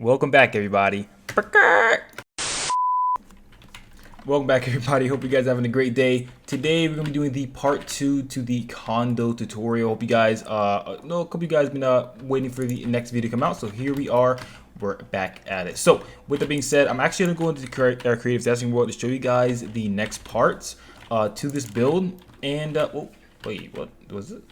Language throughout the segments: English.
Welcome back, everybody. Welcome back, everybody. Hope you guys are having a great day. Today, we're gonna be doing the part 2 to the condo tutorial. Hope you guys, a couple of you guys been waiting for the next video to come out. So here we are. We're back at it. So with that being said, I'm actually gonna go into the creative testing world to show you guys the next parts to this build. And oh, wait, what was it?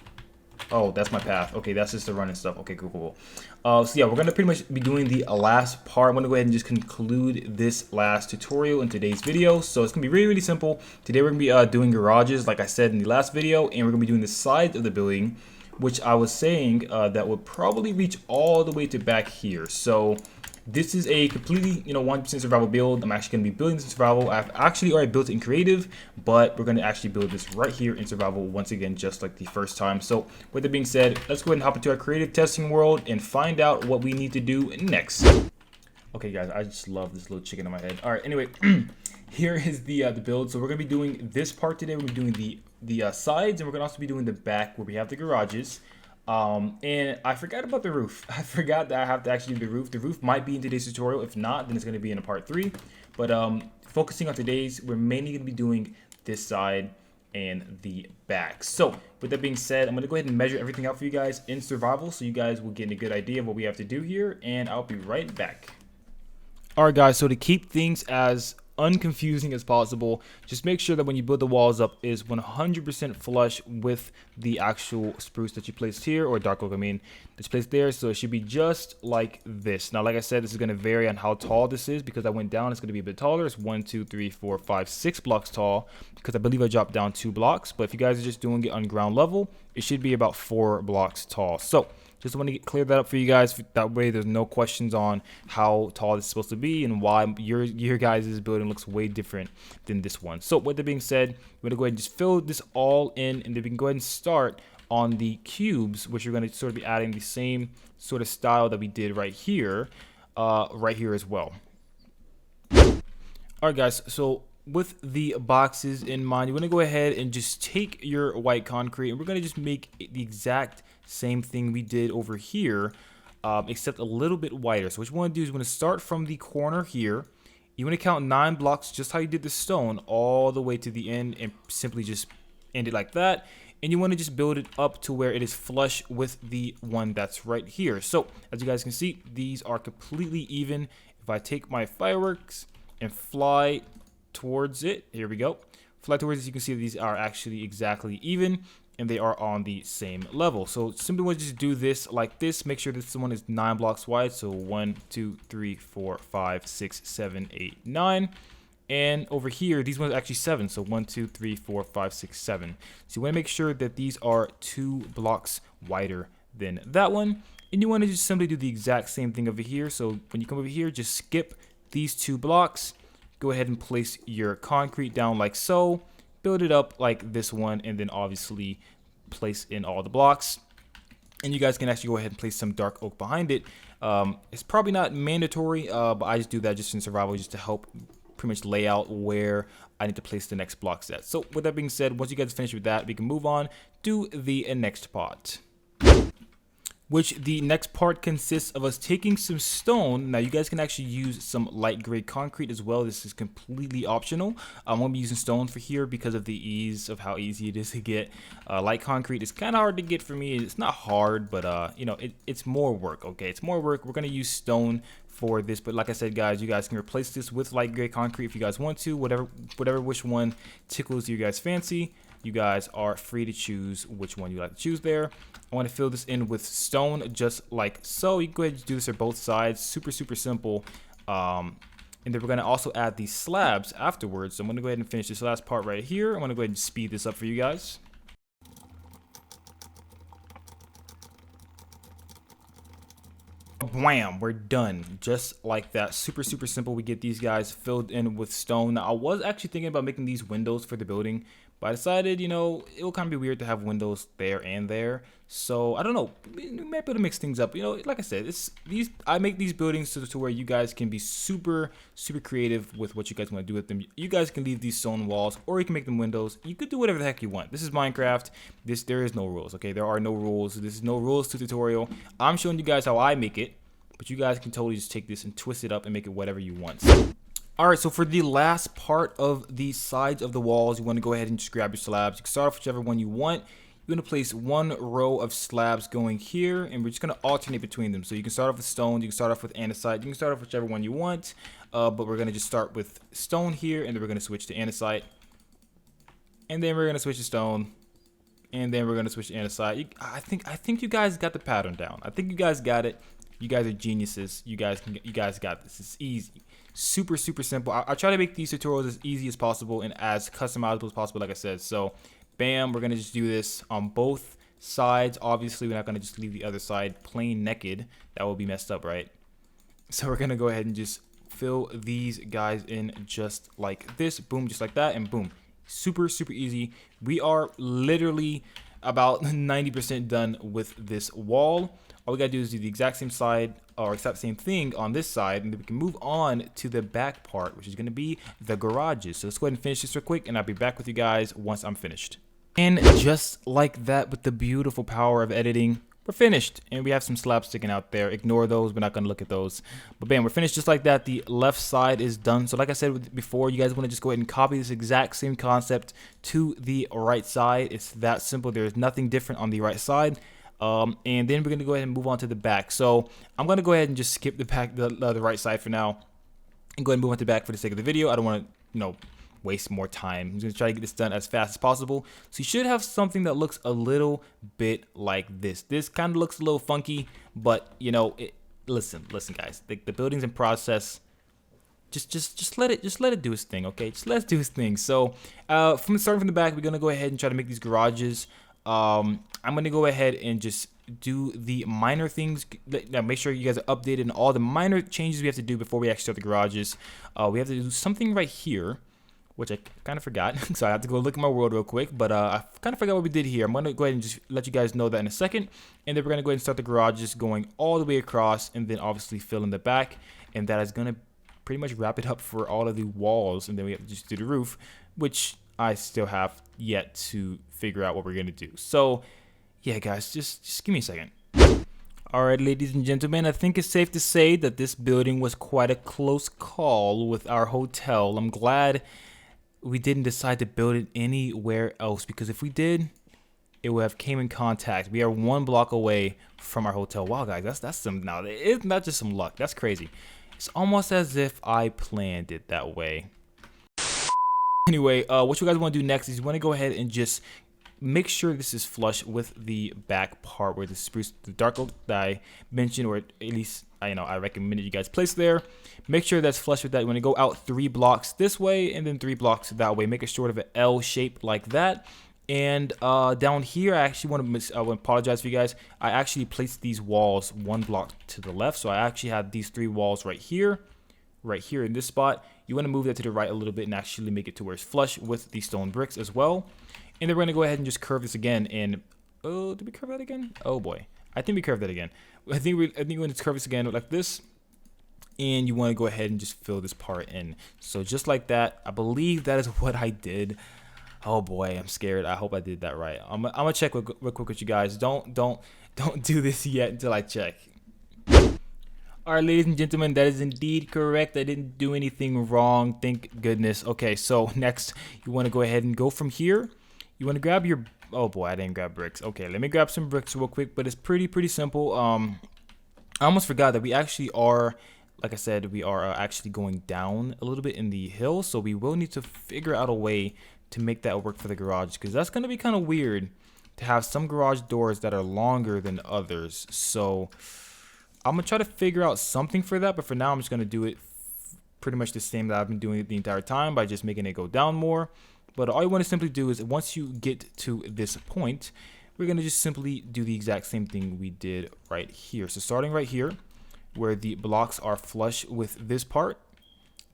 Oh, that's my path. Okay, that's just the running stuff. Okay, cool. So yeah, we're gonna pretty much be doing the last part. I'm gonna go ahead and just conclude this last tutorial in today's video. So it's gonna be really simple. Today we're gonna be doing garages, like I said in the last video, and we're gonna be doing the sides of the building, which I was saying that would probably reach all the way to back here. So this is a completely, 100% survival build. I'm actually going to be building this in survival. I've actually already built it in creative, but we're going to actually build this right here in survival once again, just like the first time. So with that being said, let's go ahead and hop into our creative testing world and find out what we need to do next. Okay, guys, I just love this little chicken in my head. All right, anyway, here is the build. So we're going to be doing this part today. We're going to be doing the sides, and we're going to also be doing the back where we have the garages. And I forgot about the roof. I forgot that I have to actually do the roof. The roof might be in today's tutorial. If not, then it's going to be in a part 3. But focusing on today's, we're mainly going to be doing this side and the back. So with that being said, I'm going to go ahead and measure everything out for you guys in survival, so you guys will get a good idea of what we have to do here, and I'll be right back. All right, guys, so to keep things as unconfusing as possible, just make sure that when you build the walls up is 100% flush with the actual spruce that you placed here, or dark oak, that's placed there. So it should be just like this. Now, like I said, this is going to vary on how tall this is, because I went down. It's going to be a bit taller. It's 1, 2, 3, 4, 5, 6 blocks tall, because I believe I dropped down 2 blocks. But if you guys are just doing it on ground level, it should be about 4 blocks tall. So just want to clear that up for you guys. That way there's no questions on how tall this is supposed to be and why your guys' building looks way different than this one. So with that being said, we're going to go ahead and just fill this all in, and then we can go ahead and start on the cubes, which we're going to sort of be adding the same sort of style that we did right here as well. All right, guys, so with the boxes in mind, you want to go ahead and just take your white concrete, and we're going to just make the exact same thing we did over here, except a little bit wider. So what you want to do is you want to start from the corner here. You want to count 9 blocks, just how you did the stone, all the way to the end, and simply just end it like that. And you want to just build it up to where it is flush with the one that's right here. So as you guys can see, these are completely even. If I take my fireworks and fly towards it, here we go, fly towards it, you can see that these are actually exactly even, and they are on the same level. So simply want to just do this like this. Make sure this one is 9 blocks wide. So 1, 2, 3, 4, 5, 6, 7, 8, 9. And over here, these ones are actually 7. So 1, 2, 3, 4, 5, 6, 7. So you want to make sure that these are 2 blocks wider than that one. And you want to just simply do the exact same thing over here. So when you come over here, just skip these 2 blocks. Go ahead and place your concrete down like so. Build it up like this one, and then obviously place in all the blocks. And you guys can actually go ahead and place some dark oak behind it. It's probably not mandatory, but I just do that just in survival, just to help pretty much lay out where I need to place the next blocks at. So with that being said, once you guys finish with that, we can move on to the next part, which the next part consists of us taking some stone. Now you guys can actually use some light gray concrete as well. This is completely optional. I'm gonna be using stone for here because of the ease of how easy it is to get. Light concrete is kind of hard to get for me. It's not hard, but it's more work. Okay, it's more work. We're gonna use stone for this, but like I said, guys, you guys can replace this with light gray concrete if you guys want to. Whatever which one tickles your guys' fancy. You guys are free to choose which one you like to choose there. I want to fill this in with stone just like so. You can go ahead and do this for both sides. Super simple. And then we're going to also add these slabs afterwards. So I'm going to go ahead and finish this last part right here. I'm going to go ahead and speed this up for you guys. Wham, we're done. Just like that. Super simple. We get these guys filled in with stone. Now I was actually thinking about making these windows for the building, but I decided, it will kind of be weird to have windows there and there. So I don't know, we might be able to mix things up. Like I said, I make these buildings to where you guys can be super creative with what you guys want to do with them. You guys can leave these stone walls, or you can make them windows. You could do whatever the heck you want. This is Minecraft. There is no rules. Okay, there are no rules. This is no rules to tutorial. I'm showing you guys how I make it. but you guys can totally just take this and twist it up and make it whatever you want. All right, so for the last part of the sides of the walls, you want to go ahead and just grab your slabs. You can start off whichever one you want. You're going to place one row of slabs going here, and we're just going to alternate between them. So you can start off with stone, you can start off with andesite, you can start off whichever one you want, but we're going to just start with stone here, and then we're going to switch to andesite, and then we're going to switch to stone, and then we're going to switch to andesite. I think you guys got the pattern down. I think you guys got it. You guys are geniuses. You guys got this. It's easy. Super simple. I try to make these tutorials as easy as possible and as customizable as possible, like I said. So bam, we're gonna just do this on both sides. Obviously we're not gonna just leave the other side plain naked. That will be messed up, right? So we're gonna go ahead and just fill these guys in just like this. Boom, just like that, and boom. Super easy. We are literally about 90% done with this wall. All we gotta do is do the exact same side or exact same thing on this side, and then we can move on to the back part, which is gonna be the garages. So let's go ahead and finish this real quick, and I'll be back with you guys once I'm finished. And just like that, with the beautiful power of editing, we're finished. And we have some slabs sticking out there. Ignore those, we're not gonna look at those. But bam, we're finished just like that. The left side is done. So like I said before, you guys wanna just go ahead and copy this exact same concept to the right side. It's that simple. There's nothing different on the right side. And then we're going to go ahead and move on to the back. So I'm going to go ahead and just skip the back, the right side for now, and go ahead and move on to the back for the sake of the video. I don't want to, waste more time. I'm just going to try to get this done as fast as possible. So you should have something that looks a little bit like this. This kind of looks a little funky, but listen guys, the building's in process. Just let it do its thing, okay? Just let it do its thing. So starting from the back, we're going to go ahead and try to make these garages. I'm going to go ahead and just do the minor things. Make sure you guys are updated on all the minor changes we have to do before we actually start the garages. We have to do something right here, which I kind of forgot. So I have to go look at my world real quick. But I kind of forgot what we did here. I'm going to go ahead and just let you guys know that in a second. And then we're going to go ahead and start the garages going all the way across, and then obviously fill in the back. And that is going to pretty much wrap it up for all of the walls. And then we have to just do the roof, which I still have yet to figure out what we're going to do. So yeah, guys, just give me a second. All right, ladies and gentlemen, I think it's safe to say that this building was quite a close call with our hotel. I'm glad we didn't decide to build it anywhere else, because if we did, it would have came in contact. We are 1 block away from our hotel. Wow, guys, that's some, now it's not just some luck. That's crazy. It's almost as if I planned it that way. Anyway, what you guys want to do next is you want to go ahead and just make sure this is flush with the back part where the spruce, the dark oak that I mentioned, or at least I recommended you guys place there. Make sure that's flush with that. You want to go out 3 blocks this way and then 3 blocks that way. Make it sort of an L shape like that. And down here, I actually want to apologize for you guys. I actually placed these walls 1 block to the left, so I actually had these 3 walls right here in this spot. You want to move that to the right a little bit and actually make it to where it's flush with the stone bricks as well. And then we're going to go ahead and just curve this again. And oh, did we curve that again? Oh boy, I think we curved that again. I think we're going to curve this again like this. And you want to go ahead and just fill this part in. So just like that. I believe that is what I did. Oh boy, I'm scared. I hope I did that right. I'm gonna check real quick with you guys. Don't do this yet until I check. All right, ladies and gentlemen, that is indeed correct. I didn't do anything wrong, thank goodness. Okay, so next you want to go ahead and go from here. You want to grab your, oh boy, I didn't grab bricks. Okay, let me grab some bricks real quick, but it's pretty simple. I almost forgot that we actually are, like I said, we are actually going down a little bit in the hill, so we will need to figure out a way to make that work for the garage, because that's going to be kind of weird to have some garage doors that are longer than others. So I'm going to try to figure out something for that, but for now I'm just going to do it pretty much the same that I've been doing it the entire time by just making it go down more. But all you want to simply do is once you get to this point, we're going to just simply do the exact same thing we did right here. So starting right here where the blocks are flush with this part,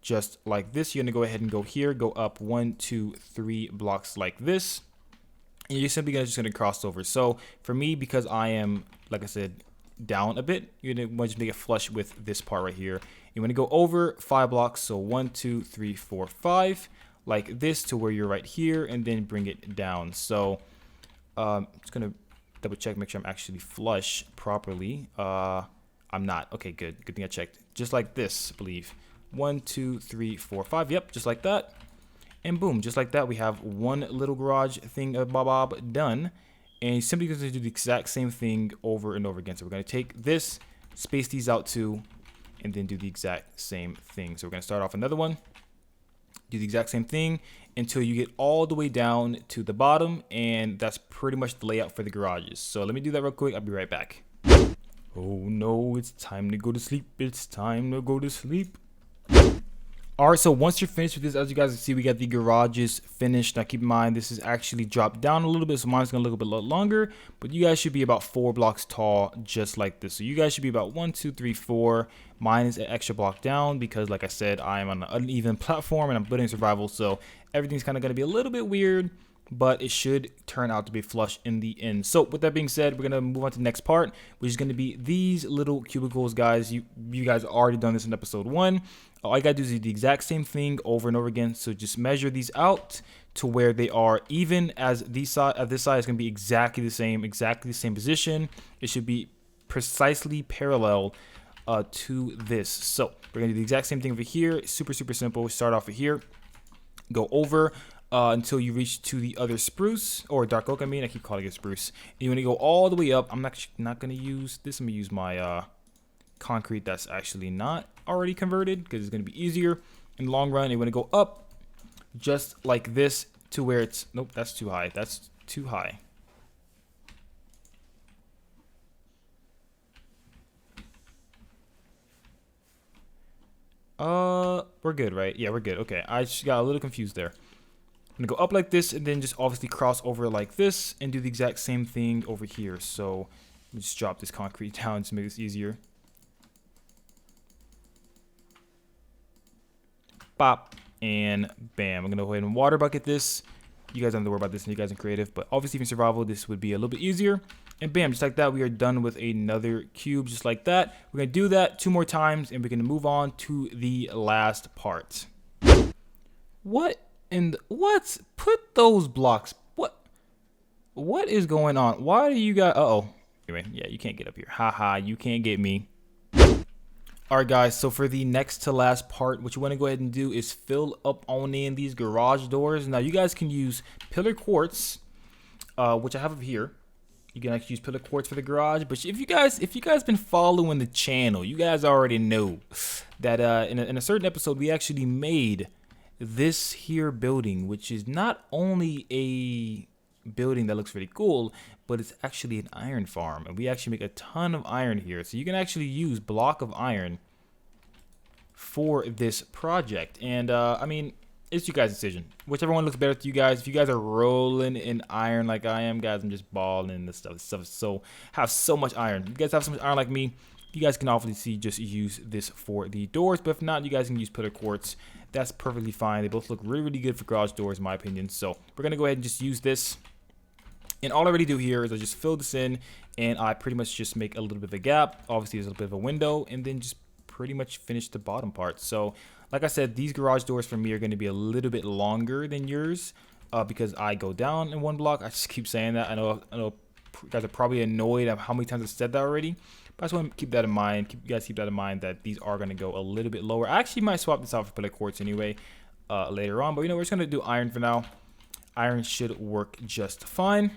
just like this, you're going to go ahead and go here, go up 1, 2, 3 blocks like this. And you're simply just going to cross over. So for me, because I am, like I said, down a bit, you're going to want to make it flush with this part right here. You want to go over 5 blocks. So 1, 2, 3, 4, 5. Like this to where you're right here, and then bring it down. So just gonna double check, make sure I'm actually flush properly. I I'm not. Okay, good. Good thing I checked. Just like this, I believe. 1, 2, 3, 4, 5. Yep, just like that. And boom, just like that, we have one little garage thing bob done. And simply going to do the exact same thing over and over again. So we're going to take this, space these out too, and then do the exact same thing. So we're going to start off another one. Do the exact same thing until you get all the way down to the bottom, and that's pretty much the layout for the garages. So let me do that real quick. I'll be right back. Oh no, it's time to go to sleep. It's time to go to sleep. Alright, so once you're finished with this, as you guys can see, we got the garages finished. Now keep in mind, this is actually dropped down a little bit, so mine's going to look a bit longer, but you guys should be about 4 blocks tall, just like this. So you guys should be about 1, 2, 3, 4. Mine is an extra block down because, like I said, I am on an uneven platform and I'm building survival, so everything's kind of going to be a little bit weird, but it should turn out to be flush in the end. So with that being said, we're going to move on to the next part, which is going to be these little cubicles, guys. You guys already done this in episode 1. All I gotta do is do the exact same thing over and over again. So just measure these out to where they are even, as this side is gonna be exactly the same position. It should be precisely parallel to this. So we're gonna do the exact same thing over here. Super simple. We start off here, go over until you reach to the other spruce, or dark oak. I keep calling it spruce. And you want to go all the way up. I'm not gonna use this. I'm gonna use my concrete that's actually not already converted because it's going to be easier in the long run. You want to go up just like this to where it's, nope, that's too high. That's too high. We're good, right? Yeah, we're good. Okay, I just got a little confused there. I'm gonna go up like this and then just obviously cross over like this and do the exact same thing over here. So let me just drop this concrete down to make this easier. Pop and bam. I'm gonna go ahead and water bucket this. You guys don't have to worry about this, and you guys are creative, but obviously in survival this would be a little bit easier. And bam, just like that, we are done with another cube just like that. We're gonna do that 2 more times and we're gonna move on to the last part. What put those blocks? What is going on? Why do you guys anyway, yeah, you can't get up here. Haha, you can't get me. Alright guys, so for the next to last part, what you want to go ahead and do is fill up on in these garage doors. Now you guys can use pillar quartz, which I have up here. You can actually use pillar quartz for the garage, but if you guys been following the channel, you guys already know that in a certain episode we actually made this here building, which is not only a building that looks really cool, but it's actually an iron farm, and we actually make a ton of iron here. So you can actually use block of iron for this project, and I mean, it's you guys' decision. Whichever one looks better to you guys. If you guys are rolling in iron like I am, guys, I'm just balling in this stuff. So have so much iron. You guys have so much iron like me, you guys can obviously just use this for the doors, but if not, you guys can use pillar quartz. That's perfectly fine. They both look really good for garage doors in my opinion. So we're gonna go ahead and just use this. And all I really do here is I just fill this in, and I pretty much just make a little bit of a gap. Obviously, there's a little bit of a window, and then just pretty much finish the bottom part. So, like I said, these garage doors for me are going to be a little bit longer than yours because I go down in 1 block. I just keep saying that. I know you guys are probably annoyed at how many times I've said that already. But I just want to keep that in mind. You guys keep that in mind that these are going to go a little bit lower. I actually might swap this out for pillar quartz anyway later on. But, you know, we're just going to do iron for now. Iron should work just fine.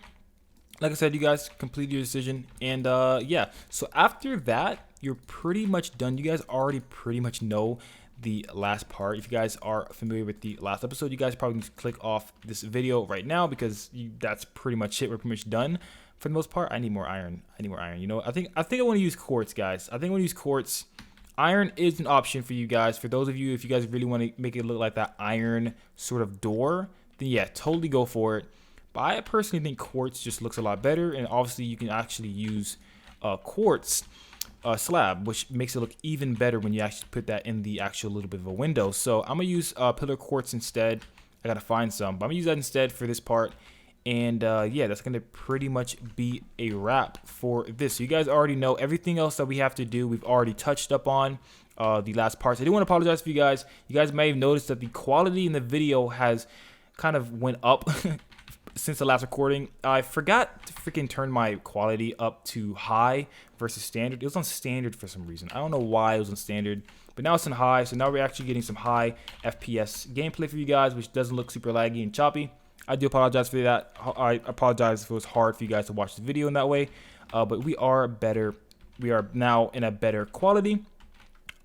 Like I said, you guys complete your decision, and yeah, so after that you're pretty much done. You guys already pretty much know the last part. If you guys are familiar with the last episode, you guys probably just click off this video right now because that's pretty much it. We're pretty much done for the most part. I need more iron. You know, I think I want to use quartz, guys. I think I want to use quartz. Iron is an option for you guys. For those of you, if you guys really want to make it look like that iron sort of door, then yeah, totally go for it. But I personally think quartz just looks a lot better, and obviously you can actually use quartz slab, which makes it look even better when you actually put that in the actual little bit of a window. So I'm gonna use pillar quartz instead. I gotta find some, but I'm gonna use that instead for this part. And yeah, that's gonna pretty much be a wrap for this. So you guys already know everything else that we have to do. We've already touched up on the last parts. I do want to apologize for you guys. You guys may have noticed that the quality in the video has kind of went up since the last recording. I forgot to freaking turn my quality up to high versus standard. It was on standard for some reason. I don't know why it was on standard, but now it's on high. So now we're actually getting some high FPS gameplay for you guys, which doesn't look super laggy and choppy. I do apologize for that. I apologize if it was hard for you guys to watch the video in that way, but we are better. We are now in a better quality.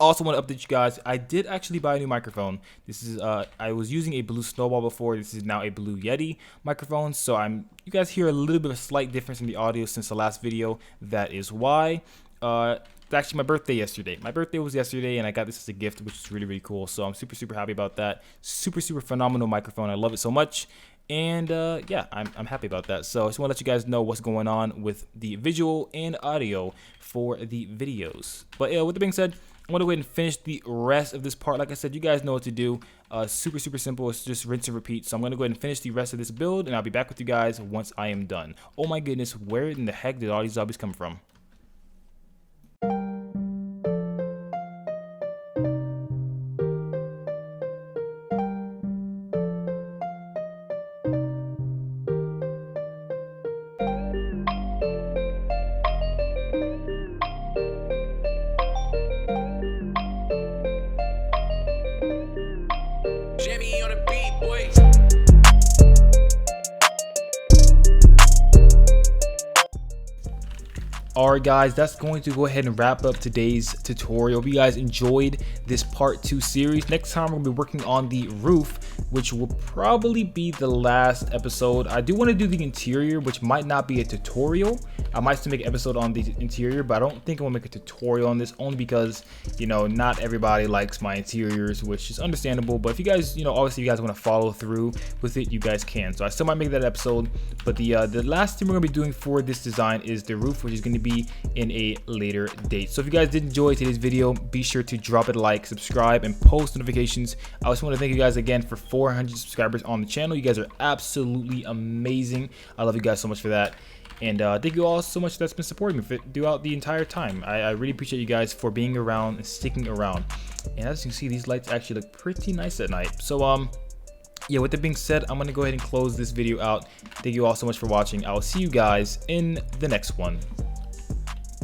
Also want to update you guys, I did actually buy a new microphone. This is I was using a Blue Snowball before. This is now a Blue Yeti microphone, so you guys hear a little bit of a slight difference in the audio since the last video. That is why. It's actually my birthday yesterday. My birthday was yesterday, and I got this as a gift, which is really, really cool. So I'm super happy about that. Super phenomenal microphone. I love it so much. And yeah, I'm happy about that. So I just want to let you guys know what's going on with the visual and audio for the videos. But yeah, with that being said, I'm going to go ahead and finish the rest of this part. Like I said, you guys know what to do. Super simple. It's just rinse and repeat. So I'm going to go ahead and finish the rest of this build, and I'll be back with you guys once I am done. Oh my goodness, where in the heck did all these zombies come from? Alright guys, that's going to go ahead and wrap up today's tutorial. Hope you guys enjoyed this part 2 series. Next time we're going to be working on the roof, which will probably be the last episode. I do want to do the interior, which might not be a tutorial. I might still make an episode on the interior, but I don't think I'm going to make a tutorial on this, only because, you know, not everybody likes my interiors, which is understandable. But if you guys, you know, obviously you guys want to follow through with it, you guys can. So I still might make that episode. But the last thing we're going to be doing for this design is the roof, which is going to be in a later date. So if you guys did enjoy today's video, be sure to drop it a like, subscribe, and post notifications. I just want to thank you guys again for 400 subscribers on the channel. You guys are absolutely amazing. I love you guys so much for that. And thank you all so much that's been supporting me throughout the entire time. I really appreciate you guys for being around and sticking around. And as you can see, these lights actually look pretty nice at night. So yeah, with that being said, I'm going to go ahead and close this video out. Thank you all so much for watching. I will see you guys in the next one.